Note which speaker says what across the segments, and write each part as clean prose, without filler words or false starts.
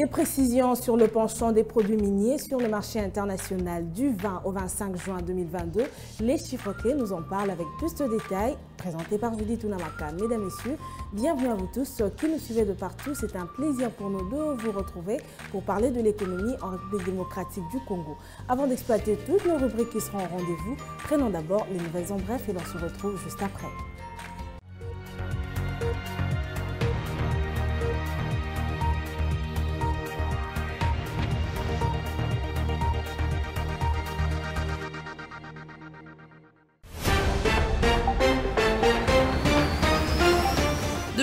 Speaker 1: Des précisions sur le penchant des produits miniers sur le marché international du 20 au 25 juin 2022. Les chiffres clés nous en parlent avec plus de détails, présentés par Judith Tunamaka. Mesdames, Messieurs, bienvenue à vous tous qui nous suivez de partout. C'est un plaisir pour nous de vous retrouver pour parler de l'économie en République démocratique du Congo. Avant d'exploiter toutes nos rubriques qui seront au rendez-vous, prenons d'abord les nouvelles en bref et l'on se retrouve juste après.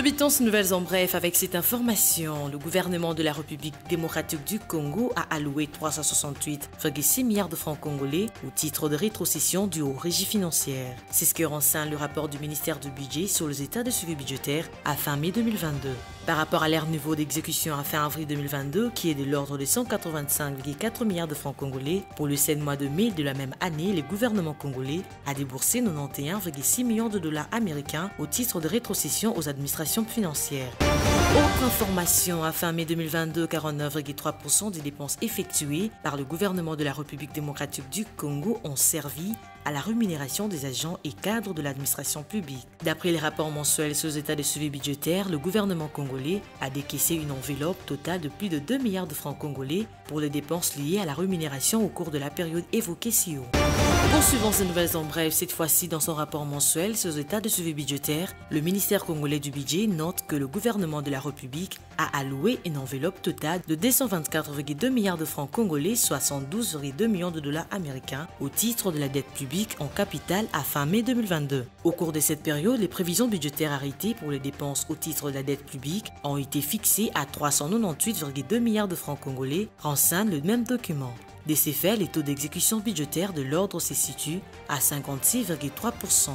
Speaker 2: Débutons ces nouvelles en bref avec cette information. Le gouvernement de la République démocratique du Congo a alloué 368,6 milliards de francs congolais au titre de rétrocession due aux régies financières. C'est ce que renseigne le rapport du ministère du Budget sur les états de suivi budgétaire à fin mai 2022. Par rapport à leur niveau d'exécution à fin avril 2022, qui est de l'ordre de 185,4 milliards de francs congolais, pour le 7 mois de mai de la même année, le gouvernement congolais a déboursé 91,6 millions de dollars américains au titre de rétrocession aux administrations financières. Autre information, à fin mai 2022, 49,3% des dépenses effectuées par le gouvernement de la République démocratique du Congo ont servi à la rémunération des agents et cadres de l'administration publique. D'après les rapports mensuels sur les états de suivi budgétaire, le gouvernement congolais a décaissé une enveloppe totale de plus de 2 milliards de francs congolais pour les dépenses liées à la rémunération au cours de la période évoquée ci haut. Poursuivons ces nouvelles en bref, cette fois-ci dans son rapport mensuel sur les états de suivi budgétaire, le ministère congolais du budget note que le gouvernement de la République a alloué une enveloppe totale de 224,2 milliards de francs congolais, soit 112,2 millions de dollars américains, au titre de la dette publique en capital à fin mai 2022. Au cours de cette période, les prévisions budgétaires arrêtées pour les dépenses au titre de la dette publique ont été fixées à 398,2 milliards de francs congolais, renseigne le même document. De ces faits, les taux d'exécution budgétaire de l'ordre se situent à 56,3%.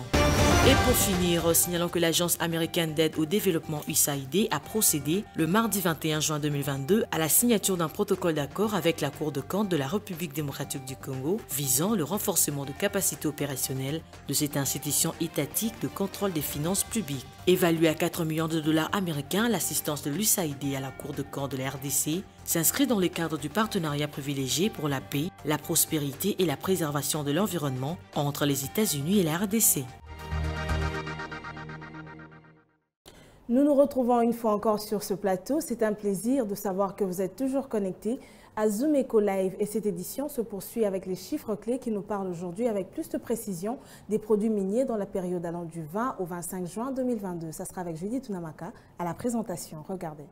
Speaker 2: Et pour finir, signalons que l'Agence américaine d'aide au développement USAID a procédé le mardi 21 juin 2022 à la signature d'un protocole d'accord avec la Cour de compte de la République démocratique du Congo visant le renforcement de capacités opérationnelles de cette institution étatique de contrôle des finances publiques. Évaluée à 4 millions de dollars américains, l'assistance de l'USAID à la Cour de compte de la RDC s'inscrit dans le cadre du partenariat privilégié pour la paix, la prospérité et la préservation de l'environnement entre les États-Unis et la RDC.
Speaker 1: Nous nous retrouvons une fois encore sur ce plateau. C'est un plaisir de savoir que vous êtes toujours connectés à Zoom Eco Live et cette édition se poursuit avec les chiffres clés qui nous parlent aujourd'hui avec plus de précision des produits miniers dans la période allant du 20 au 25 juin 2022. Ça sera avec Judith Tunamaka à la présentation. Regardez.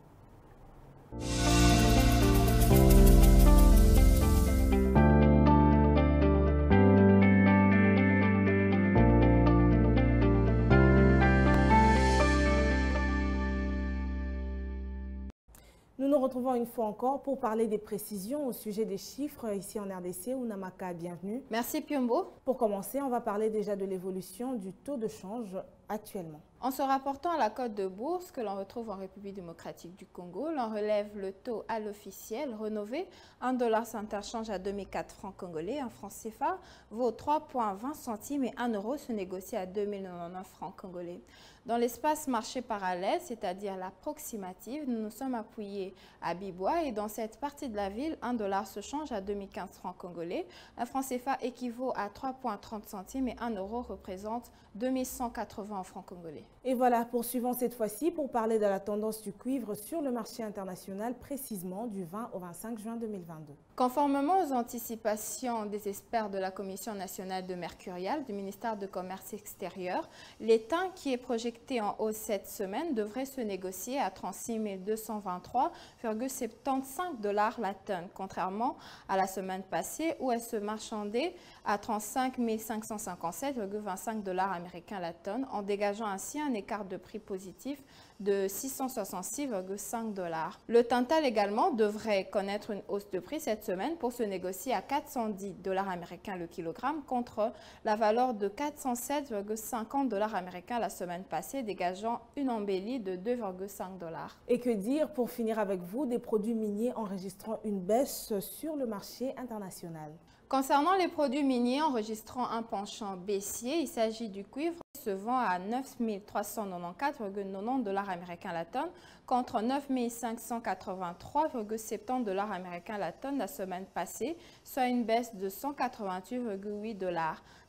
Speaker 1: Nous nous retrouvons une fois encore pour parler des précisions au sujet des chiffres ici en RDC. Unamaka, bienvenue.
Speaker 3: Merci Piombo.
Speaker 1: Pour commencer, on va parler déjà de l'évolution du taux de change actuellement.
Speaker 3: En se rapportant à la cote de bourse que l'on retrouve en République démocratique du Congo, l'on relève le taux à l'officiel rénové. 1 dollar s'interchange à 2004 francs congolais. Un franc CFA vaut 3,20 centimes et 1 euro se négocie à 2099 francs congolais. Dans l'espace marché parallèle, c'est-à-dire l'approximative, nous nous sommes appuyés à Bibois et dans cette partie de la ville, 1 dollar se change à 2015 francs congolais. Un franc CFA équivaut à 3,30 centimes et 1 euro représente 2180 francs congolais.
Speaker 1: Et voilà, poursuivons cette fois-ci pour parler de la tendance du cuivre sur le marché international, précisément du 20 au 25 juin 2022.
Speaker 3: Conformément aux anticipations des experts de la Commission nationale de mercurial du ministère de Commerce extérieur, l'étain qui est projeté en hausse cette semaine devrait se négocier à 36 223,75 dollars la tonne, contrairement à la semaine passée où elle se marchandait à 35 557,25 dollars américains la tonne, en dégageant ainsi un écart de prix positif de 666,5 dollars. Le Tantal également devrait connaître une hausse de prix cette semaine pour se négocier à 410 dollars américains le kilogramme contre la valeur de 407,50 dollars américains la semaine passée, dégageant une embellie de 2,5 dollars.
Speaker 1: Et que dire pour finir avec vous des produits miniers enregistrant une baisse sur le marché international?
Speaker 3: Concernant les produits miniers enregistrant un penchant baissier, il s'agit du cuivre se vend à 9 394,90 $ américains la tonne contre 9 583,70 $ américains la tonne la semaine passée, soit une baisse de 188,8 $.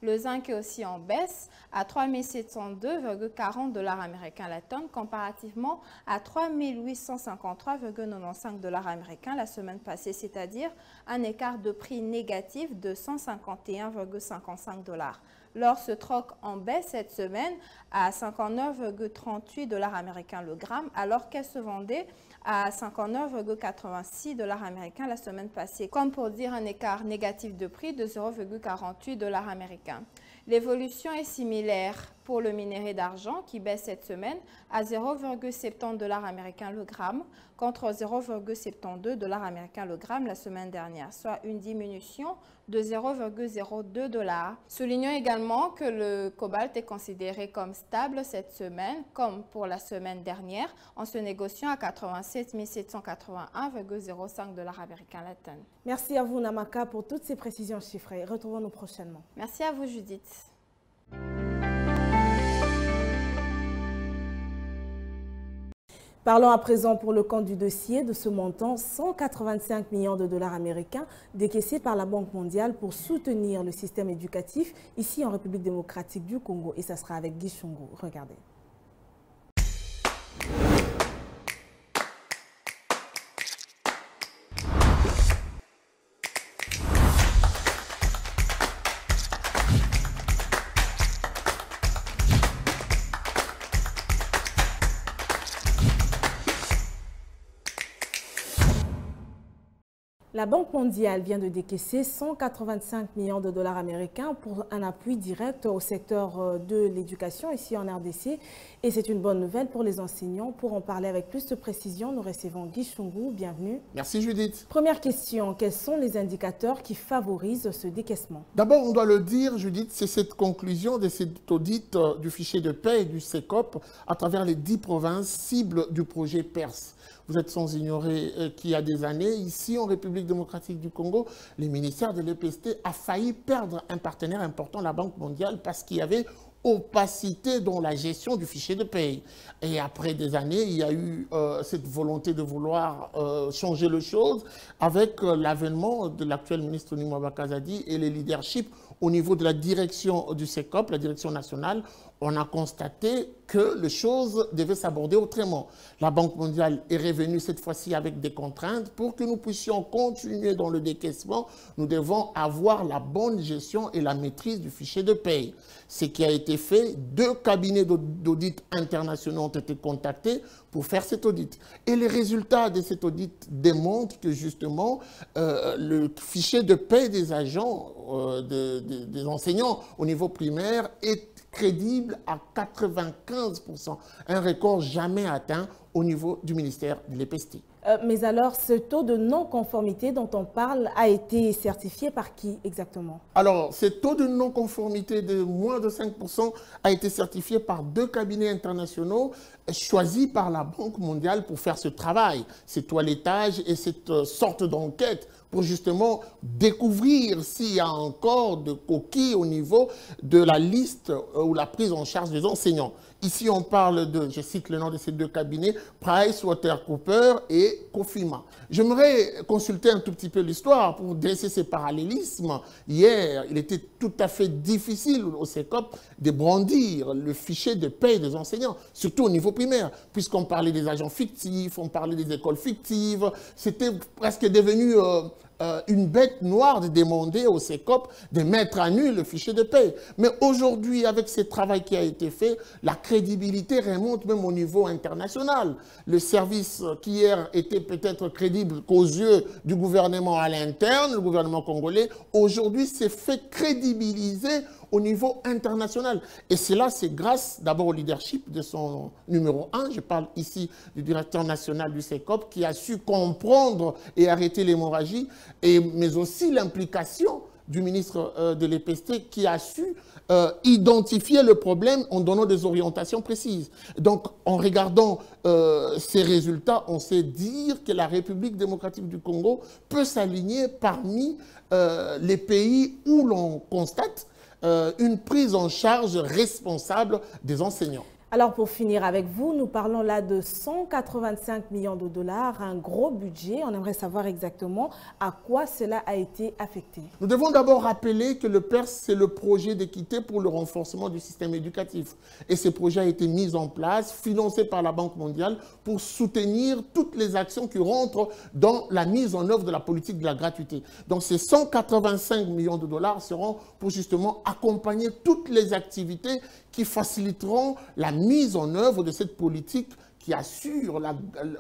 Speaker 3: Le zinc est aussi en baisse à 3 702,40 $ américains la tonne comparativement à 3 853,95 $ américains la semaine passée, c'est-à-dire un écart de prix négatif de 151,55 $. L'or se troque en baisse cette semaine à 59,38 $ américains le gramme, alors qu'elle se vendait à 59,86 $ américains la semaine passée, comme pour dire un écart négatif de prix de 0,48 $ américains. L'évolution est similaire pour le minerai d'argent qui baisse cette semaine à 0,70 $ américains le gramme contre 0,72 $ américains le gramme la semaine dernière, soit une diminution de 0,02 $. Soulignons également que le cobalt est considéré comme stable cette semaine, comme pour la semaine dernière, en se négociant à 87 781,05 $ américains la tonne.
Speaker 1: Merci à vous, Namaka, pour toutes ces précisions chiffrées. Retrouvons-nous prochainement.
Speaker 3: Merci à vous, Judith.
Speaker 1: Parlons à présent pour le compte du dossier de ce montant, 185 millions de dollars américains décaissés par la Banque mondiale pour soutenir le système éducatif ici en République démocratique du Congo. Et ça sera avec Guy Chungu. Regardez. La Banque mondiale vient de décaisser 185 millions de dollars américains pour un appui direct au secteur de l'éducation ici en RDC. Et c'est une bonne nouvelle pour les enseignants. Pour en parler avec plus de précision, nous recevons Guy Chungu. Bienvenue.
Speaker 4: Merci Judith.
Speaker 1: Première question, quels sont les indicateurs qui favorisent ce décaissement?
Speaker 4: D'abord, on doit le dire, Judith, c'est cette conclusion de cet audit du fichier de paie du CECOP à travers les 10 provinces cibles du projet PERS. Vous êtes sans ignorer qu'il y a des années, ici en République démocratique du Congo, le ministère de l'EPST a failli perdre un partenaire important, la Banque mondiale, parce qu'il y avait opacité dans la gestion du fichier de paie. Et après des années, il y a eu cette volonté de vouloir changer les choses avec l'avènement de l'actuel ministre Nimo Bakazadi et le leadership au niveau de la direction du CECOP, la direction nationale. On a constaté que les choses devaient s'aborder autrement. La Banque mondiale est revenue cette fois-ci avec des contraintes. Pour que nous puissions continuer dans le décaissement, nous devons avoir la bonne gestion et la maîtrise du fichier de paie. Ce qui a été fait, 2 cabinets d'audit internationaux ont été contactés pour faire cet audit. Et les résultats de cet audit démontrent que justement, le fichier de paie des agents, des enseignants au niveau primaire est crédible à 95%, un record jamais atteint au niveau du ministère de l'EPST.
Speaker 1: Mais alors, ce taux de non-conformité dont on parle a été certifié par qui exactement? Alors,
Speaker 4: ce taux de non-conformité de moins de 5% a été certifié par 2 cabinets internationaux choisis par la Banque mondiale pour faire ce travail, ce toilettage et cette sorte d'enquête pour justement découvrir s'il y a encore de coquilles au niveau de la liste ou la prise en charge des enseignants. Ici, on parle de, je cite le nom de ces 2 cabinets, PricewaterhouseCoopers et Cofima. J'aimerais consulter un tout petit peu l'histoire pour dresser ces parallélismes. Hier, il était tout à fait difficile au CECOP de brandir le fichier de paie des enseignants, surtout au niveau primaire, puisqu'on parlait des agents fictifs, on parlait des écoles fictives. C'était presque devenu une bête noire de demander au CECOP de mettre à nu le fichier de paie. Mais aujourd'hui, avec ce travail qui a été fait, la crédibilité remonte même au niveau international. Le service qui hier était peut-être crédible qu'aux yeux du gouvernement à l'interne, le gouvernement congolais, aujourd'hui s'est fait crédibiliser au niveau international. Et cela, c'est grâce d'abord au leadership de son numéro 1, je parle ici du directeur national du CECOP, qui a su comprendre et arrêter l'hémorragie, mais aussi l'implication du ministre de l'EPST qui a su identifier le problème en donnant des orientations précises. Donc, en regardant ces résultats, on sait dire que la République démocratique du Congo peut s'aligner parmi les pays où l'on constate une prise en charge responsable des enseignants.
Speaker 1: Alors pour finir avec vous, nous parlons là de 185 millions de dollars, un gros budget. On aimerait savoir exactement à quoi cela a été affecté.
Speaker 4: Nous devons d'abord rappeler que le PERS, c'est le projet d'équité pour le renforcement du système éducatif. Et ce projet a été mis en place, financé par la Banque mondiale, pour soutenir toutes les actions qui rentrent dans la mise en œuvre de la politique de la gratuité. Donc ces 185 millions de dollars seront pour justement accompagner toutes les activités qui faciliteront la mise en œuvre de cette politique qui assure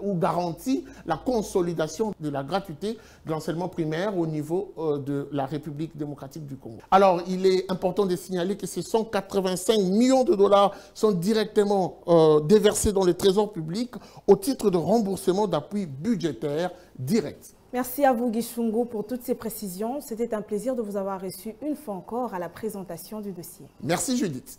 Speaker 4: ou garantit la consolidation de la gratuité de l'enseignement primaire au niveau de la République démocratique du Congo. Alors, il est important de signaler que ces 185 millions de dollars sont directement déversés dans le trésor public au titre de remboursement d'appui budgétaire direct.
Speaker 1: Merci à vous, Guy Chungo, pour toutes ces précisions. C'était un plaisir de vous avoir reçu une fois encore à la présentation du dossier.
Speaker 4: Merci, Judith.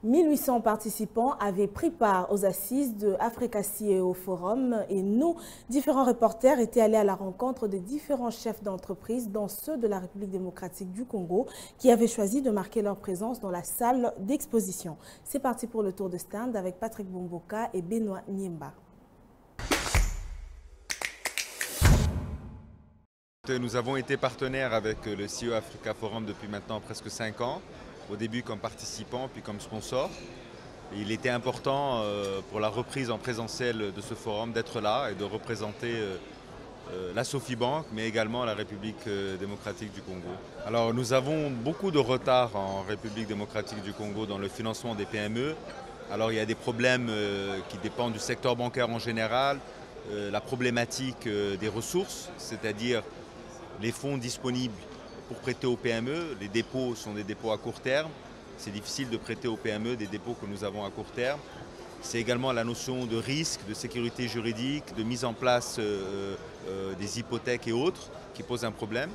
Speaker 1: 1800 participants avaient pris part aux assises de Africa CEO Forum et nous, différents reporters, étaient allés à la rencontre des différents chefs d'entreprise, dont ceux de la République démocratique du Congo, qui avaient choisi de marquer leur présence dans la salle d'exposition. C'est parti pour le tour de stand avec Patrick Bomboka et Benoît Niemba.
Speaker 5: Nous avons été partenaires avec le CEO Africa Forum depuis maintenant presque 5 ans. Au début comme participant, puis comme sponsor. Et il était important pour la reprise en présentiel de ce forum d'être là et de représenter la Sofibank, mais également la République démocratique du Congo. Alors nous avons beaucoup de retard en République démocratique du Congo dans le financement des PME. Alors il y a des problèmes qui dépendent du secteur bancaire en général, la problématique des ressources, c'est-à-dire les fonds disponibles pour prêter aux PME. Les dépôts sont des dépôts à court terme. C'est difficile de prêter aux PME des dépôts que nous avons à court terme. C'est également la notion de risque, de sécurité juridique, de mise en place des hypothèques et autres qui posent un problème.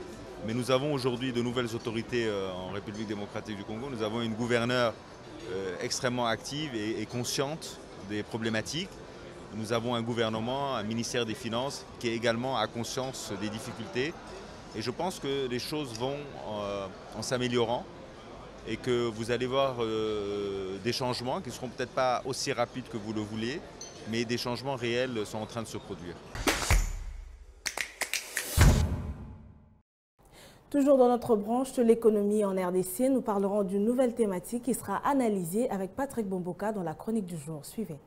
Speaker 5: Mais nous avons aujourd'hui de nouvelles autorités en République démocratique du Congo. Nous avons une gouverneure extrêmement active et consciente des problématiques. Nous avons un gouvernement, un ministère des Finances qui est également à conscience des difficultés. Et je pense que les choses vont en s'améliorant et que vous allez voir des changements qui ne seront peut-être pas aussi rapides que vous le voulez, mais des changements réels sont en train de se produire.
Speaker 1: Toujours dans notre branche de l'économie en RDC, nous parlerons d'une nouvelle thématique qui sera analysée avec Patrick Bomboka dans la chronique du jour. Suivez.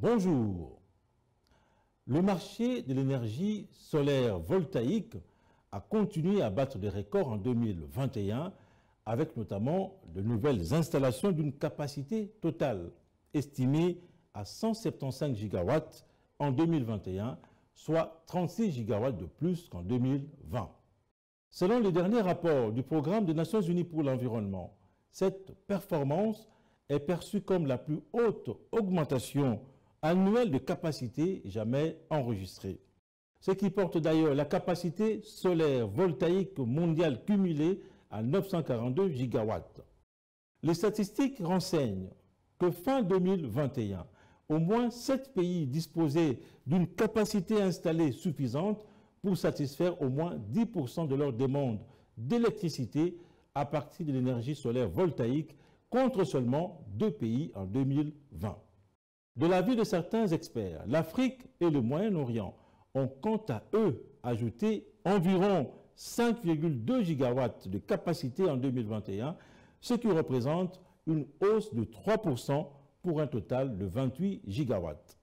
Speaker 6: Bonjour. Le marché de l'énergie solaire voltaïque a continué à battre des records en 2021 avec notamment de nouvelles installations d'une capacité totale estimée à 175 gigawatts en 2021, soit 36 gigawatts de plus qu'en 2020. Selon les derniers rapports du Programme des Nations Unies pour l'environnement, cette performance est perçue comme la plus haute augmentation annuelle de capacité jamais enregistrée. Ce qui porte d'ailleurs la capacité solaire voltaïque mondiale cumulée à 942 gigawatts. Les statistiques renseignent que fin 2021, au moins 7 pays disposaient d'une capacité installée suffisante pour satisfaire au moins 10% de leur demande d'électricité à partir de l'énergie solaire voltaïque, contre seulement 2 pays en 2020. De l'avis de certains experts, l'Afrique et le Moyen-Orient ont quant à eux ajouté environ 5,2 gigawatts de capacité en 2021, ce qui représente une hausse de 3% pour un total de 28 gigawatts.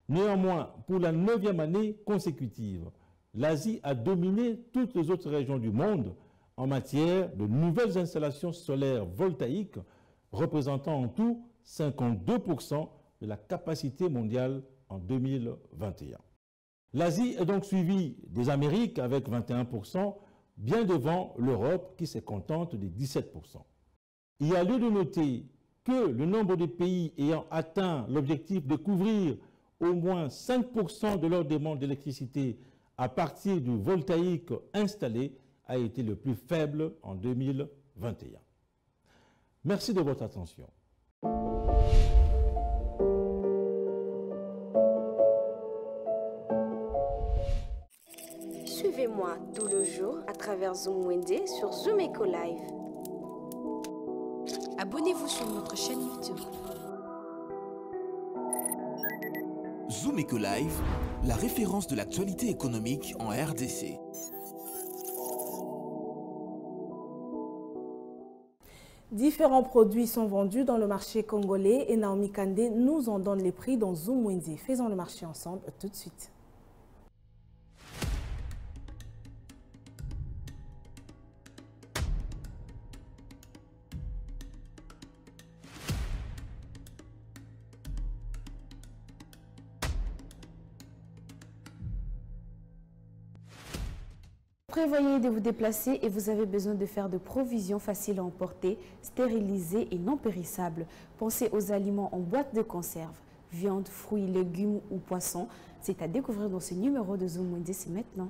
Speaker 6: Néanmoins, pour la 9e année consécutive, l'Asie a dominé toutes les autres régions du monde en matière de nouvelles installations solaires voltaïques, représentant en tout 52% de la capacité mondiale en 2021. L'Asie est donc suivie des Amériques avec 21%, bien devant l'Europe qui se contente de 17%. Il y a lieu de noter que le nombre de pays ayant atteint l'objectif de couvrir au moins 5% de leur demande d'électricité à partir du voltaïque installé a été le plus faible en 2021. Merci de votre attention.
Speaker 7: Suivez-moi tout le jour à travers Zoom Wednesday sur Zoom Eco Live. Abonnez-vous sur notre chaîne YouTube.
Speaker 8: Zoom Eco Live, la référence de l'actualité économique en RDC.
Speaker 1: Différents produits sont vendus dans le marché congolais et Naomi Kandé nous en donne les prix dans Zoom Wednesday. Faisons le marché ensemble tout de suite.
Speaker 7: Prévoyez de vous déplacer et vous avez besoin de faire de provisions faciles à emporter, stérilisées et non périssables. Pensez aux aliments en boîte de conserve, viande, fruits, légumes ou poissons. C'est à découvrir dans ce numéro de Zoom Wednesday, c'est maintenant.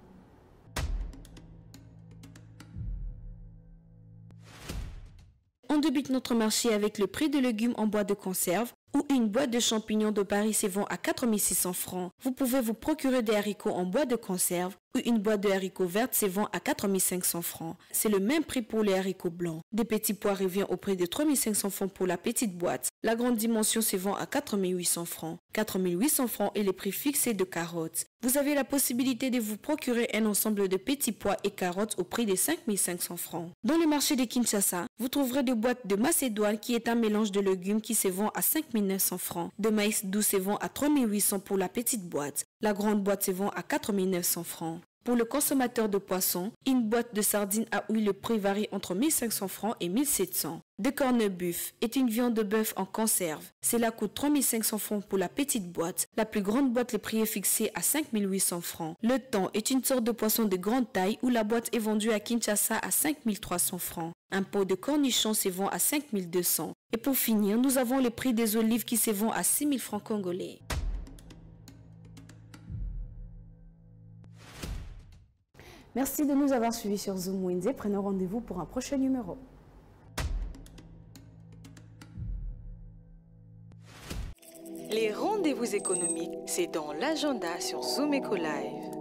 Speaker 7: On débute notre marché avec le prix de légumes en boîte de conserve ou une boîte de champignons de Paris se vend à 4 600 francs. Vous pouvez vous procurer des haricots en boîte de conserve ou une boîte de haricots verts se vend à 4 500 francs. C'est le même prix pour les haricots blancs. Des petits pois revient au prix de 3 500 francs pour la petite boîte. La grande dimension se vend à 4 800 francs. 4 800 francs est le prix fixé de carottes. Vous avez la possibilité de vous procurer un ensemble de petits pois et carottes au prix de 5 500 francs. Dans le marché de Kinshasa, vous trouverez des boîtes de macédoine qui est un mélange de légumes qui se vend à 5 900 francs. De maïs doux se vend à 3 800 pour la petite boîte. La grande boîte se vend à 4 900 francs. Pour le consommateur de poissons, une boîte de sardines à huile, le prix varie entre 1500 francs et 1700. De corned-beef est une viande de bœuf en conserve. Cela coûte 3500 francs pour la petite boîte. La plus grande boîte, le prix est fixé à 5800 francs. Le thon est une sorte de poisson de grande taille où la boîte est vendue à Kinshasa à 5300 francs. Un pot de cornichons se vend à 5200. Et pour finir, nous avons le prix des olives qui se vend à 6000 francs congolais. Merci de nous avoir suivis sur Zoom Wednesday. Prenons rendez-vous pour un prochain numéro.
Speaker 9: Les rendez-vous économiques, c'est dans l'agenda sur Zoom Eco Live.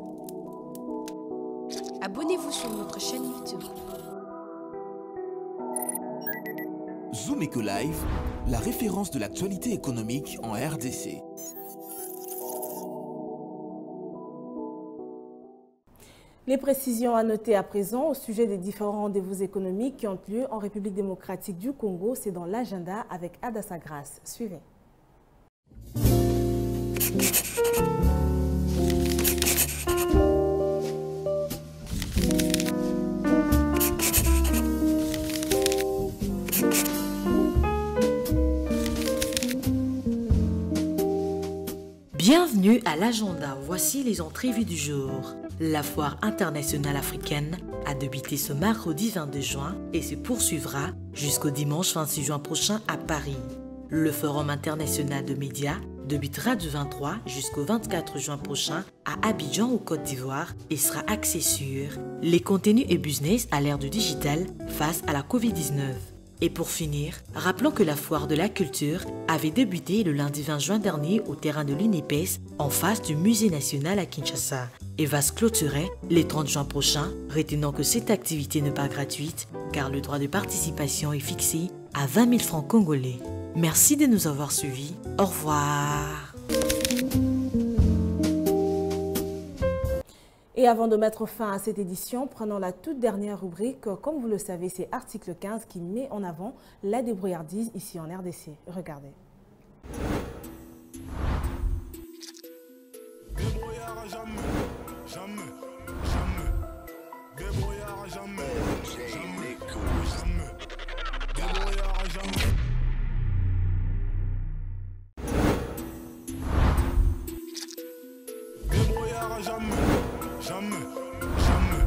Speaker 7: Abonnez-vous sur notre chaîne YouTube.
Speaker 8: Zoom Eco Live, la référence de l'actualité économique en RDC.
Speaker 1: Les précisions à noter à présent au sujet des différents rendez-vous économiques qui ont lieu en République démocratique du Congo, c'est dans l'agenda avec Adassa Grace. Suivez.
Speaker 2: Bienvenue à l'agenda, voici les entrevues du jour. La foire internationale africaine a débuté ce mercredi 22 juin et se poursuivra jusqu'au dimanche 26 juin prochain à Paris. Le forum international de médias débutera du 23 jusqu'au 24 juin prochain à Abidjan au Côte d'Ivoire et sera axé sur les contenus et business à l'ère du digital face à la Covid-19. Et pour finir, rappelons que la foire de la culture avait débuté le lundi 20 juin dernier au terrain de l'UNEPES en face du Musée national à Kinshasa et va se clôturer les 30 juin prochains, retenant que cette activité n'est pas gratuite car le droit de participation est fixé à 20 000 francs congolais. Merci de nous avoir suivis. Au revoir.
Speaker 1: Et avant de mettre fin à cette édition, prenons la toute dernière rubrique. Comme vous le savez, c'est article 15 qui met en avant la débrouillardise ici en RDC. Regardez.
Speaker 10: Débrouillard jamais, jamais, jamais. Débrouillard jamais, jamais, jamais. Débrouillard jamais. Débrouillard jamais. Jamais, jamais,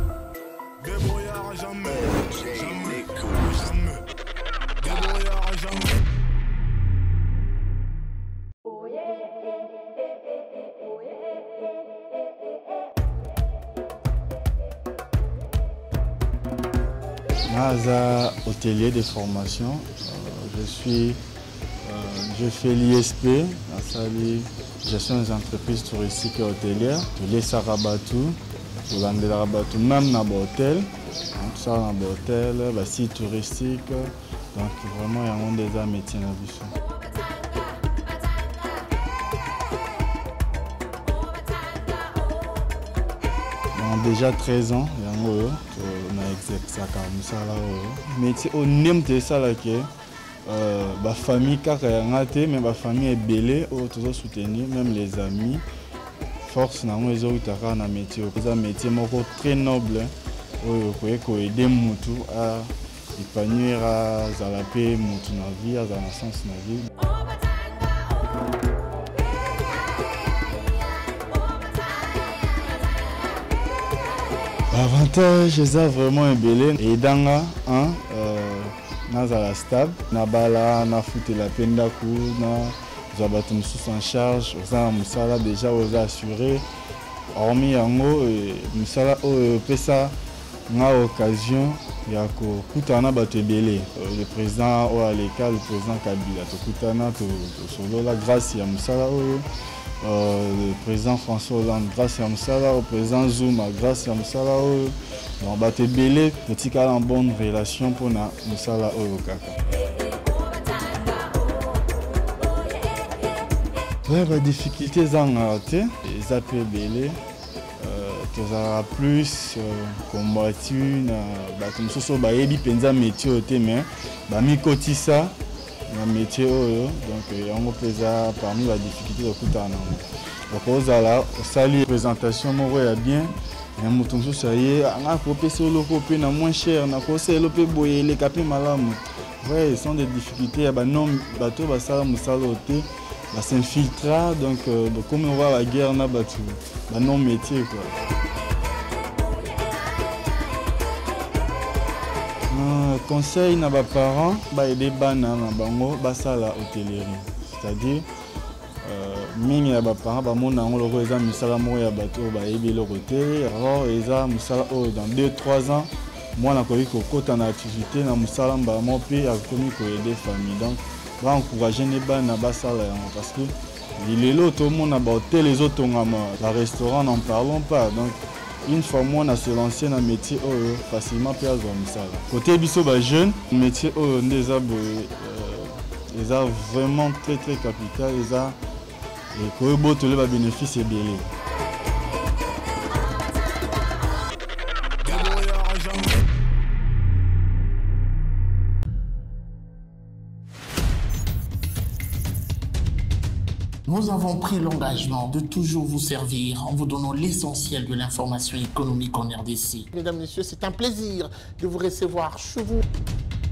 Speaker 10: débrouillard jamais, jamais, jamais, débrouillard jamais.
Speaker 11: Naza, hôtelier de formation, je fais l'ISP, la gestion des entreprises touristiques et hôtelières, de l'Essarabatou. tolandelaka bato même na bahôtel, tosala na bahôtel, basite touristique, donc vraiment yango nde eza métier na biso. Déjà 13 ans, on a exercé mosala oyo. Métier au nem te sala ke ba famille kaka yanga te, mais ba famille ebele oyo tozo soutenir, même les amis. Force nango ezokitaka na métier. C'est un métier moko très noble oyo ko aider mutu à épanouir à zala pe mutu na vie, à zala sens na vie. L'avantage, c'est vraiment un belé. Et dans la stable, na bala, na foot la peine d'acoup, na bateau sous en charge, on a musala déjà aux assurés. Hormis yango, musala pesa na occasion ya ko kutana bateau belé. Le président ou à l'école, le président Kabila, to kutana to solo la grâce ya musala le président François Hollande, grâce à Moussala, au président Zouma, grâce à Moussala, on va te belé, petit cas en bonne relation pour Moussala au Kaka. La difficulté en raté, les appels belé, tu as plus combattu, tu as penza métier, mais mi kotisa. Un métier donc on peut parmi la difficulté de kutana donc là sali présentation moko ya bien mais mutu mosusu aye anga kopesa eloko mpe na moins cher na kosala mpe boye eleka mpe malamu. Ouais, ce sont des difficultés ya banom bato basala mosala te basinfiltra donc comme on voit la guerre na bato banom métier quoi. Conseil na ba parents ba aider bana na bango basala hôtellerie, c'est-à-dire mingi ya ba parents ba mona ngo loko eza misala mo ya bato ba yebi loko te alors eza musala dans 2-3 ans moi na koki kokota na activité na musala mba mo pe ya komi ko aider famille donc va encourager les bana basala yango parce que lelo to mona ba hôtel les autres ngama la restaurant n'en parlons pas donc une fois moi on a se lancé dans le métier facilement peut avoir misala. Côté biso ba jeune, métier ndeza ils a vraiment très capital, ils a et ko boto le ba bénéfice est belé.
Speaker 4: Nous avons pris l'engagement de toujours vous servir en vous donnant l'essentiel de l'information économique en RDC. Mesdames, Messieurs, c'est un plaisir de vous recevoir chez vous.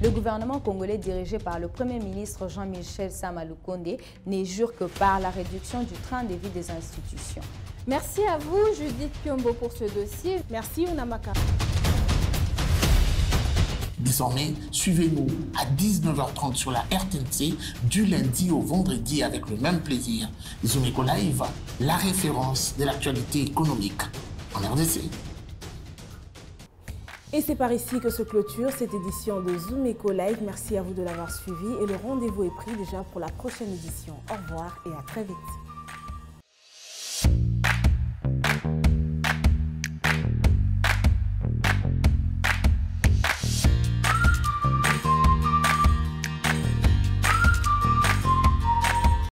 Speaker 12: Le gouvernement congolais dirigé par le Premier ministre Jean-Michel Sama Lukonde n'est jure que par la réduction du train de vie des institutions.
Speaker 3: Merci à vous, Judith Piombo, pour ce dossier.
Speaker 1: Merci, Unamaka.
Speaker 4: Désormais, suivez-nous à 19h30 sur la RTNC du lundi au vendredi avec le même plaisir. Zumeko Live, la référence de l'actualité économique en RDC.
Speaker 1: Et c'est par ici que se clôture cette édition de Zumeko Live. Merci à vous de l'avoir suivi et le rendez-vous est pris déjà pour la prochaine édition. Au revoir et à très vite.